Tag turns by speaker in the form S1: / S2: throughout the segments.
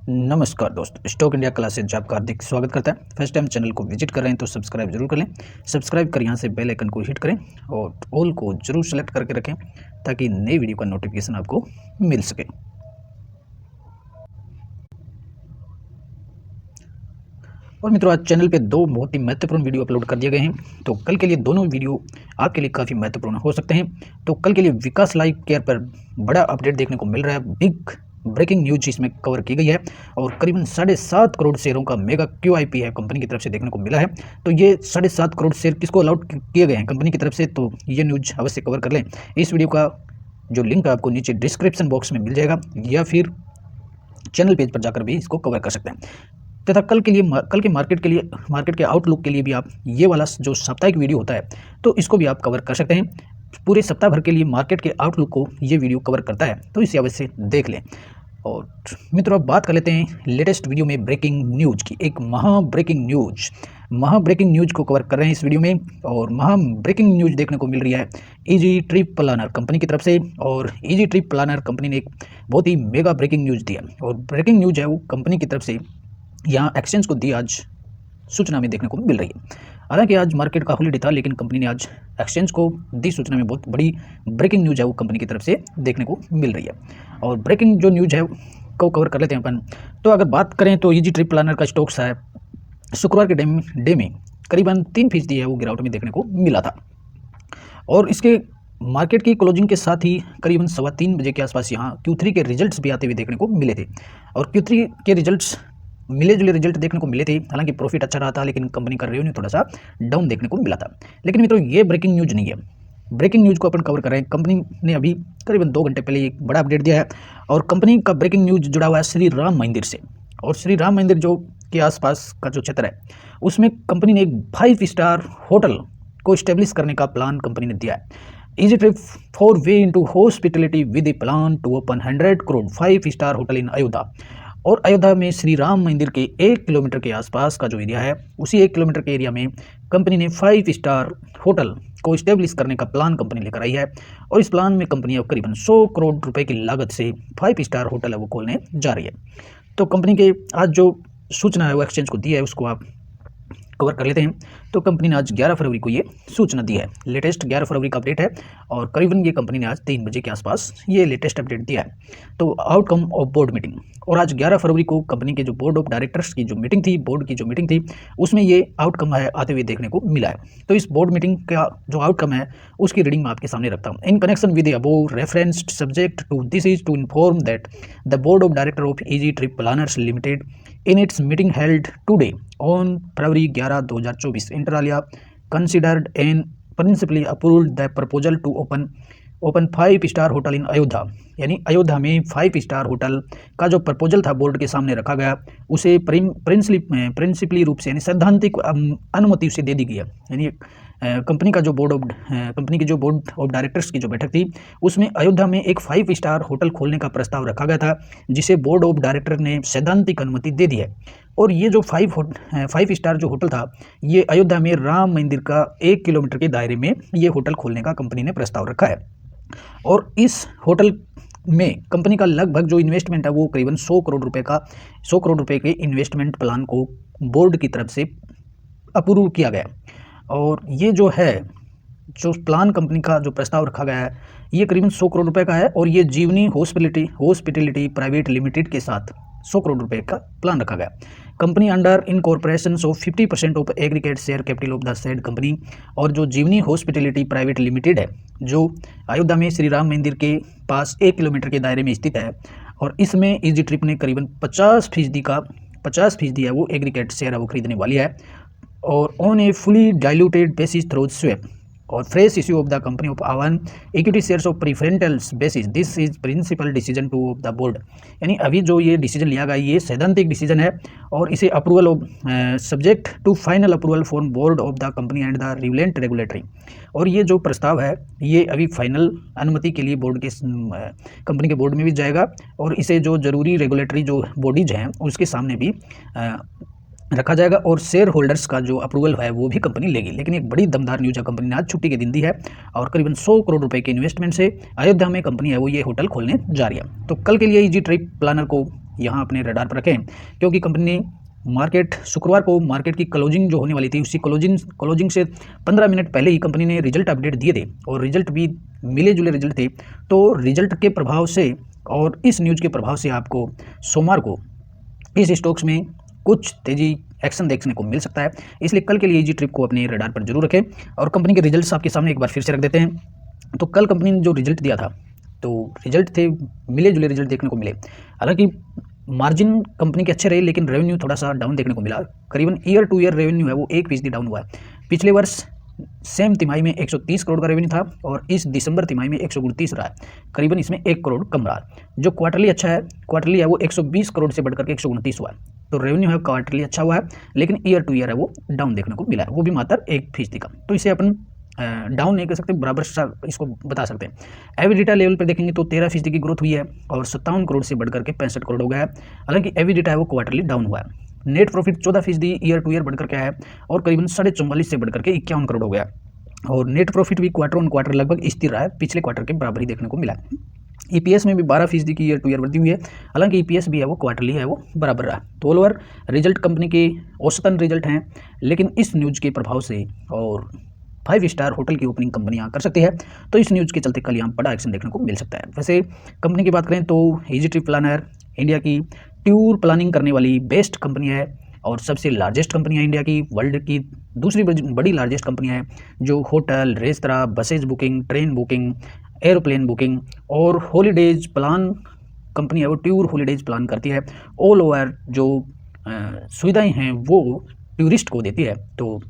S1: नमस्कार दोस्त, stock India classes आपका हार्दिक स्वागत करता है। फर्स्ट टाइम चैनल को विजिट कर रहे हैं तो सब्सक्राइब जरूर कर लें। सब्सक्राइब कर यहाँ से बेल आइकन को हिट करें और ऑल को जरूर सेलेक्ट करके रखें ताकि नई वीडियो का नोटिफिकेशन आपको मिल सके। और मित्रों, आज चैनल पे दो बहुत ही महत्वपूर्ण वीडियो अपलोड कर दिए गए हैं, तो कल के लिए दोनों वीडियो आपके लिए काफ़ी महत्वपूर्ण हो सकते हैं। तो कल के लिए विकास लाइफ केयर पर बड़ा अपडेट देखने को मिल रहा है। बिग ब्रेकिंग न्यूज इसमें कवर की गई है और करीबन 7.5 करोड़ शेयरों का मेगा QIP है कंपनी की तरफ से देखने को मिला है। तो ये 7.5 करोड़ शेयर किसको अलॉट किए गए हैं कंपनी की तरफ से, तो ये न्यूज अवश्य कवर कर लें। इस वीडियो का जो लिंक आपको नीचे डिस्क्रिप्शन बॉक्स में मिल जाएगा या फिर चैनल पेज पर जाकर भी इसको कवर कर सकते हैं। तथा कल के मार्केट के आउटलुक के लिए भी आप ये वाला जो साप्ताहिक वीडियो होता है तो इसको भी आप कवर कर सकते हैं। पूरे सप्ताह भर के लिए मार्केट के आउटलुक को ये वीडियो कवर करता है, तो इसे अवश्य देख लें। और मित्रों, अब बात कर लेते हैं लेटेस्ट वीडियो में ब्रेकिंग न्यूज की। एक महा ब्रेकिंग न्यूज को कवर कर रहे हैं इस वीडियो में। और महा ब्रेकिंग न्यूज देखने को मिल रही है इजी ट्रिप प्लानर कंपनी की तरफ से। और इजी ट्रिप प्लानर कंपनी ने एक बहुत ही मेगा ब्रेकिंग न्यूज दिया और ब्रेकिंग न्यूज है वो कंपनी की तरफ से यहाँ एक्सचेंज को दी आज सूचना में देखने को मिल रही है। हालांकि आज मार्केट का हॉलीडे था, लेकिन कंपनी ने आज एक्सचेंज को दी सूचना में बहुत बड़ी ब्रेकिंग न्यूज है वो कंपनी की तरफ से देखने को मिल रही है। और ब्रेकिंग जो न्यूज है को कवर कर लेते हैं अपन। तो अगर बात करें तो इजी ट्रिप प्लानर का स्टॉक्स है शुक्रवार के डे में करीबन 3% है वो गिरावट में देखने को मिला था। और इसके मार्केट की क्लोजिंग के साथ ही करीबन 3:15 बजे के आसपास यहाँ Q3 के रिजल्ट्स भी आते हुए देखने को मिले थे। और Q3 के रिजल्ट्स मिले जुले रिजल्ट देखने को मिले थे। हालांकि प्रॉफिट अच्छा रहा था, लेकिन कंपनी का रेवेन्यू थोड़ा सा डाउन देखने को मिला था। लेकिन मित्रों, ये ब्रेकिंग न्यूज नहीं है। ब्रेकिंग न्यूज को अपन कवर कर रहे हैं। कंपनी ने अभी करीबन 2 घंटे पहले एक बड़ा अपडेट दिया है और कंपनी का ब्रेकिंग न्यूज जुड़ा हुआ है श्री राम मंदिर से। और श्री राम मंदिर जो के आसपास का जो क्षेत्र है उसमें कंपनी ने एक 5 स्टार होटल को स्टेब्लिश करने का प्लान कंपनी ने दिया है। Easy Trip foray into hospitality with a plan to open 100 crore 5 star hotel in Ayodhya. और अयोध्या में श्री राम मंदिर के 1 किलोमीटर के आसपास का जो एरिया है उसी 1 किलोमीटर के एरिया में कंपनी ने 5 स्टार होटल को स्टेब्लिश करने का प्लान कंपनी लेकर आई है। और इस प्लान में कंपनी अब करीबन 100 करोड़ रुपए की लागत से 5 स्टार होटल है वो खोलने जा रही है। तो कंपनी के आज जो सूचना है वो एक्सचेंज को दी है, उसको आप कवर कर लेते हैं। तो कंपनी ने आज 11 फरवरी को ये सूचना दी है। लेटेस्ट 11 फरवरी का अपडेट है और करीबन ये कंपनी ने आज 3 बजे के आसपास ये लेटेस्ट अपडेट दिया है। तो आउटकम ऑफ बोर्ड मीटिंग, और आज 11 फरवरी को कंपनी के जो बोर्ड ऑफ डायरेक्टर्स की जो मीटिंग थी, बोर्ड की जो मीटिंग थी, उसमें ये आउटकम है आते हुए देखने को मिला है। तो इस बोर्ड मीटिंग का जो आउटकम है उसकी रीडिंग मैं आपके सामने रखता हूँ। In connection with above referenced subject to this is to inform that the board of director of Easy Trip planners limited in its meeting held today on February 11, 2024 inter alia considered and principally approved the proposal to open 5 star hotel in Ayodhya. यानी अयोध्या में 5 star hotel का जो proposal था board के सामने रखा गया, उसे प्रिंसिपली रूप से यानी सैद्धांतिक अनुमति उसे दे दी गई है। यानी कंपनी की जो बोर्ड ऑफ डायरेक्टर्स की जो बैठक थी उसमें अयोध्या में एक 5 स्टार होटल खोलने का प्रस्ताव रखा गया था, जिसे बोर्ड ऑफ डायरेक्टर ने सैद्धांतिक अनुमति दे दी है। और ये जो 5 स्टार जो होटल था ये अयोध्या में राम मंदिर का 1 किलोमीटर के दायरे में ये होटल खोलने का कंपनी ने प्रस्ताव रखा है। और इस होटल में कंपनी का लगभग जो इन्वेस्टमेंट है वो करीबन 100 करोड़ रुपए के इन्वेस्टमेंट प्लान को बोर्ड की तरफ से अप्रूव किया गया। और ये जो है जो प्लान कंपनी का जो प्रस्ताव रखा गया है ये करीबन 100 करोड़ रुपए का है। और ये जीवनी हॉस्पिटलिटी प्राइवेट लिमिटेड के साथ 100 करोड़ रुपए का प्लान रखा गया। Company under incorporation of 50% of aggregate share capital of the said company. और जो जीवनी हॉस्पिटलिटी प्राइवेट लिमिटेड है जो अयोध्या में श्री राम मंदिर के पास 1 किलोमीटर के दायरे में स्थित है, और इसमें इजी ट्रिप ने करीबन 50% है वो एग्रीगेट शेयर है वो खरीदने वाली है। और on a fully diluted basis through swap और fresh issue of the company of own equity shares of preferential basis, this is principle decision to of the board. यानी अभी जो ये डिसीजन लिया गया ये सैद्धांतिक डिसीजन है और इसे approval of subject to final approval for board of the company and the relevant regulatory. और ये जो प्रस्ताव है ये अभी फाइनल अनुमति के लिए बोर्ड के कंपनी के बोर्ड में भी जाएगा और इसे जो जरूरी रेगुलेटरी जो बॉडीज हैं उसके सामने भी रखा जाएगा और शेयर होल्डर्स का जो अप्रूवल है वो भी कंपनी लेगी। लेकिन एक बड़ी दमदार न्यूज़ है, कंपनी ने आज छुट्टी के दिन दी है और करीबन 100 करोड़ रुपए के इन्वेस्टमेंट से अयोध्या में कंपनी है वो ये होटल खोलने जा रही है। तो कल के लिए ईजी ट्रिप प्लानर को यहाँ अपने रडार पर रखें, क्योंकि कंपनी ने मार्केट शुक्रवार को मार्केट की क्लोजिंग जो होने वाली थी उसी क्लोजिंग से 15 मिनट पहले ही कंपनी ने रिजल्ट अपडेट दिए थे और रिजल्ट भी मिले जुले रिजल्ट थे। तो रिजल्ट के प्रभाव से और इस न्यूज़ के प्रभाव से आपको सोमवार को इस स्टॉक्स में कुछ तेजी एक्शन देखने को मिल सकता है। इसलिए कल के लिए ईजी ट्रिप को अपने रडार पर जरूर रखें और कंपनी के रिजल्ट्स आपके सामने एक बार फिर से रख देते हैं। तो कल कंपनी ने जो रिजल्ट दिया था तो रिजल्ट थे मिले जुले रिजल्ट देखने को मिले। हालांकि मार्जिन कंपनी के अच्छे रहे लेकिन रेवेन्यू थोड़ा सा डाउन देखने को मिला। करीबन ईयर टू ईयर रेवेन्यू है वो 1% डाउन हुआ है। पिछले वर्ष सेम तिमाही में 130 करोड़ का रेवेन्यू था और इस दिसंबर तिमाही में 129 रहा है, करीबन इसमें 1 करोड़ कम रहा। जो क्वार्टरली अच्छा है, क्वार्टरली है वो 120 करोड़ से बढ़कर के 129 हुआ है। तो रेवेन्यू है क्वार्टरली अच्छा हुआ है लेकिन ईयर टू ईयर है वो डाउन देखने को मिला है, वो भी मात्र 1% का। तो इसे अपन डाउन नहीं कह सकते, बराबर इसको बता सकते हैं। एविडेटा लेवल पर देखेंगे तो 13% की ग्रोथ हुई है और 57 करोड़ से बढ़कर के 65 करोड़ हो गया है। हालांकि एविडेटा है वो क्वार्टरली डाउन हुआ है। Net profit 14% year two year बढ़कर के आया है और करीबन 44.5 से बढ़कर के 51 करोड़ हो गया। और नेट प्रॉफिट भी क्वार्टर ऑन क्वार्टर लगभग स्थिर रहा है, पिछले क्वार्टर के बराबर ही देखने को मिला। ईपीएस में भी 12% की ईयर टू ईयर वृद्धि हुई है। हालांकि ईपीएस भी है वो क्वार्टरली है वो बराबर रहा। तो ऑल ओवर रिजल्ट कंपनी के औसतन रिजल्ट हैं, लेकिन इस न्यूज़ के प्रभाव से और 5 स्टार होटल की ओपनिंग कंपनी यहाँ कर सकती है, तो इस न्यूज़ के चलते कल यहाँ बड़ा एक्शन देखने को मिल सकता है। वैसे कंपनी की बात करें तो ईजी ट्रिप प्लानर इंडिया की टूर प्लानिंग करने वाली बेस्ट कंपनी है और सबसे लार्जेस्ट कंपनी है इंडिया की, वर्ल्ड की दूसरी बड़ी लार्जेस्ट कंपनी है जो hotel, restaurant, buses booking, train booking, aeroplane booking और हॉलीडेज प्लान कंपनी है वो टूर हॉलीडेज प्लान करती है। ऑल ओवर जो सुविधाएं हैं वो टूरिस्ट को देती है। तो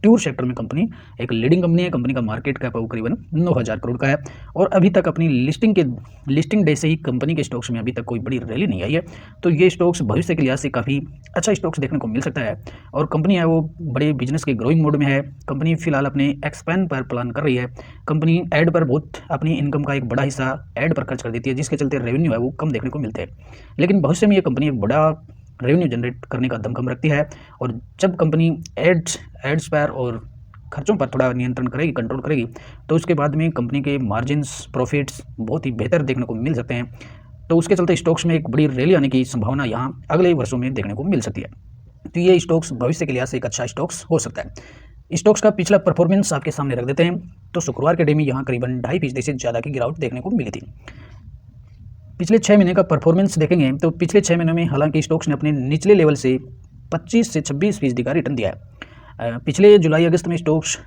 S1: टूर सेक्टर में कंपनी एक लीडिंग कंपनी है। कंपनी का मार्केट कैप करीबन 9,000 करोड़ का है और अभी तक अपनी लिस्टिंग डे से ही कंपनी के स्टॉक्स में अभी तक कोई बड़ी रैली नहीं आई है। तो ये स्टॉक्स भविष्य के लिहाज से काफ़ी अच्छा स्टॉक्स देखने को मिल सकता है और कंपनी है वो बड़े बिजनेस के ग्रोइंग मोड में है। कंपनी फिलहाल अपने एक्सपेंड पर प्लान कर रही है। कंपनी एड पर बहुत अपनी इनकम का एक बड़ा हिस्सा एड पर खर्च कर देती है, जिसके चलते रेवेन्यू है वो कम देखने को मिलते हैं। लेकिन भविष्य में ये कंपनी एक बड़ा रेवेन्यू जनरेट करने का दमखम रखती है और जब कंपनी एड्स पर और खर्चों पर थोड़ा नियंत्रण करेगी, कंट्रोल करेगी, तो उसके बाद में कंपनी के मार्जिन्स, प्रॉफिट्स बहुत ही बेहतर देखने को मिल सकते हैं। तो उसके चलते स्टॉक्स में एक बड़ी रैली आने की संभावना यहाँ अगले वर्षों में देखने को मिल सकती है। तो ये स्टॉक्स भविष्य के लिहाज से एक अच्छा स्टॉक्स हो सकता है। स्टॉक्स का पिछला परफॉर्मेंस आपके सामने रख देते हैं। तो शुक्रवार के डे में यहाँ करीबन 2.5% से ज़्यादा की गिरावट देखने को मिली थी। पिछले 6 महीने का परफॉर्मेंस देखेंगे तो पिछले 6 महीनों में हालांकि स्टॉक्स ने अपने निचले लेवल से 25 से 26% का रिटर्न दिया है। पिछले जुलाई अगस्त में स्टॉक्स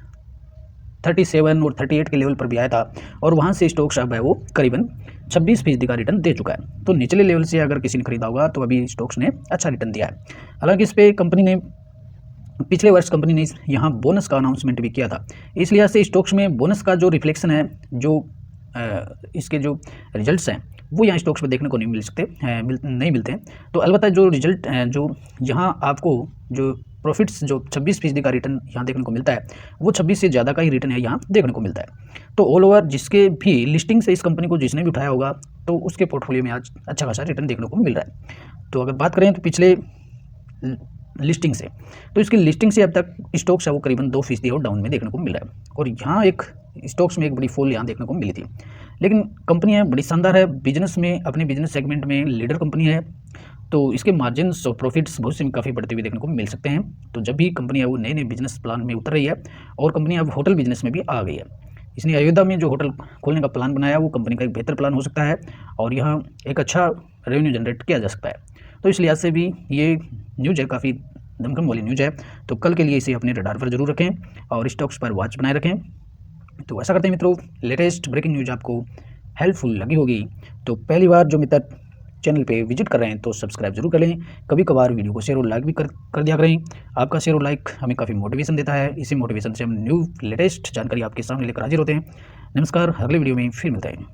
S1: 37 और 38 के लेवल पर भी आया था और वहां से स्टॉक्स अब है वो करीबन 26% का रिटर्न दे चुका है। तो निचले लेवल से अगर किसी ने खरीदा होगा तो अभी स्टॉक्स ने अच्छा रिटर्न दिया है। हालांकि इस पर कंपनी ने पिछले वर्ष कंपनी ने यहाँ बोनस का अनाउंसमेंट भी किया था, इस लिहाज से स्टॉक्स में बोनस का जो रिफ्लेक्शन है, जो इसके जो रिजल्ट्स हैं वो यहाँ स्टॉक्स में देखने को नहीं नहीं मिलते हैं। तो अलबत्ता जो रिजल्ट जो यहाँ आपको जो प्रॉफिट्स जो 26% का रिटर्न यहाँ देखने को मिलता है वो 26 से ज़्यादा का ही रिटर्न है यहाँ देखने को मिलता है। तो ऑल ओवर जिसके भी लिस्टिंग से इस कंपनी को जिसने भी उठाया होगा तो उसके पोर्टफोलियो में आज अच्छा खासा रिटर्न देखने को मिल रहा है। तो अगर बात करें तो पिछले लिस्टिंग से, तो इसकी लिस्टिंग से अब तक स्टॉक्स है वो करीबन 2% और डाउन में देखने को मिल रहा है और यहाँ एक स्टॉक्स में एक बड़ी फॉल यहाँ देखने को मिली थी। लेकिन कंपनी है बड़ी शानदार है, बिजनेस में अपने बिजनेस सेगमेंट में लीडर कंपनी है, तो इसके मार्जिन्स और प्रॉफिट्स भविष्य में काफ़ी बढ़ते हुए देखने को मिल सकते हैं। तो जब भी कंपनी है वो नए नए बिजनेस प्लान में उतर रही है और कंपनी अब होटल बिजनेस में भी आ गई है, इसने अयोध्या में जो होटल खोलने का प्लान बनाया वो कंपनी का एक बेहतर प्लान हो सकता है और यहाँ एक अच्छा रेवेन्यू जनरेट किया जा सकता है। तो इस लिहाज से भी ये न्यूज़ है, काफ़ी दमखम वाली न्यूज़ है। तो कल के लिए इसे अपने रडार पर जरूर रखें और स्टॉक्स पर वॉच बनाए रखें। तो ऐसा करते हैं मित्रों, लेटेस्ट ब्रेकिंग न्यूज़ आपको हेल्पफुल लगी होगी तो पहली बार जो मित्र चैनल पे विजिट कर रहे हैं तो सब्सक्राइब जरूर कर लें। कभी कभार वीडियो को शेयर और लाइक भी कर दिया करें। आपका शेयर और लाइक हमें काफ़ी मोटिवेशन देता है। इसी मोटिवेशन से हम न्यू लेटेस्ट जानकारी आपके सामने लेकर हाजिर होते हैं। नमस्कार, अगले वीडियो में फिर मिलते हैं।